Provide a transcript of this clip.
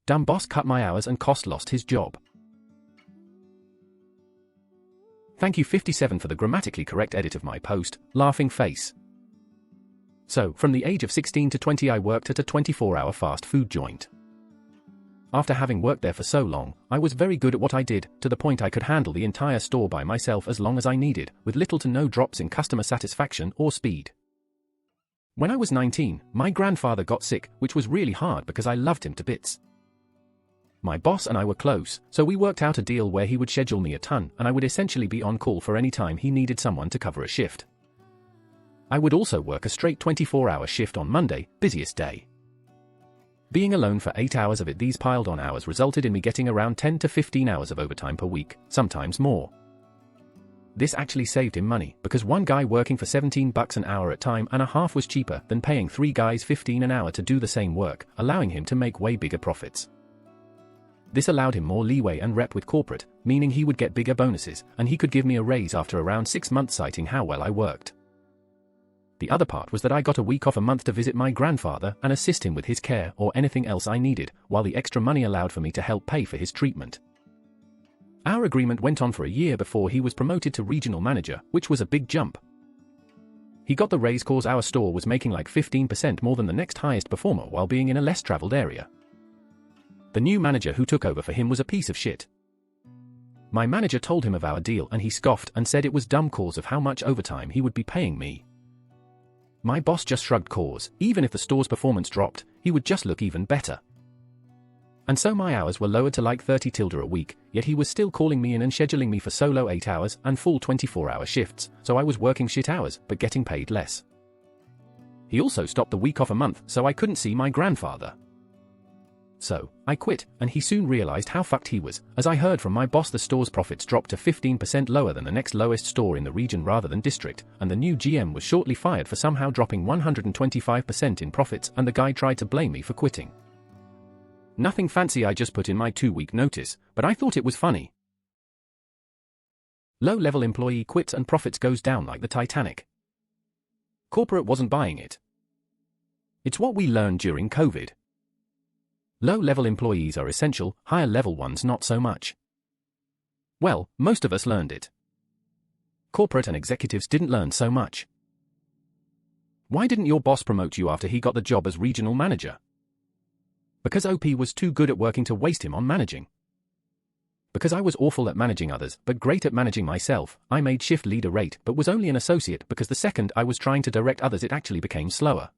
Dumb boss cut my hours and cost lost his job. Thank you 57 for the grammatically correct edit of my post, laughing face. So, from the age of 16 to 20 I worked at a 24-hour fast food joint. After having worked there for so long, I was very good at what I did, to the point I could handle the entire store by myself as long as I needed, with little to no drops in customer satisfaction or speed. When I was 19, my grandfather got sick, which was really hard because I loved him to bits. My boss and I were close, so we worked out a deal where he would schedule me a ton and I would essentially be on call for any time he needed someone to cover a shift. I would also work a straight 24-hour shift on Monday, busiest day. Being alone for 8 hours of it, these piled on hours resulted in me getting around 10 to 15 hours of overtime per week, sometimes more. This actually saved him money, because one guy working for $17 an hour at time and a half was cheaper than paying 3 guys $15 an hour to do the same work, allowing him to make way bigger profits. This allowed him more leeway and rep with corporate, meaning he would get bigger bonuses, and he could give me a raise after around 6 months, citing how well I worked. The other part was that I got a week off a month to visit my grandfather and assist him with his care or anything else I needed, while the extra money allowed for me to help pay for his treatment. Our agreement went on for a year before he was promoted to regional manager, which was a big jump. He got the raise cause our store was making like 15% more than the next highest performer while being in a less traveled area. The new manager who took over for him was a piece of shit. My manager told him of our deal and he scoffed and said it was dumb cause of how much overtime he would be paying me. My boss just shrugged cause, even if the store's performance dropped, he would just look even better. And so my hours were lowered to like 30 tilde a week, yet he was still calling me in and scheduling me for solo 8 hours and full 24-hour shifts, so I was working shit hours but getting paid less. He also stopped the week off a month so I couldn't see my grandfather. So, I quit, and he soon realized how fucked he was. As I heard from my boss, the store's profits dropped to 15% lower than the next lowest store in the region rather than district, and the new GM was shortly fired for somehow dropping 125% in profits, and the guy tried to blame me for quitting. Nothing fancy, I just put in my 2-week notice, but I thought it was funny. Low-level employee quits and profits goes down like the Titanic. Corporate wasn't buying it. It's what we learned during COVID. Low-level employees are essential, higher-level ones not so much. Well, most of us learned it. Corporate and executives didn't learn so much. Why didn't your boss promote you after he got the job as regional manager? Because OP was too good at working to waste him on managing. Because I was awful at managing others, but great at managing myself, I made shift leader rate but was only an associate because the second I was trying to direct others it actually became slower.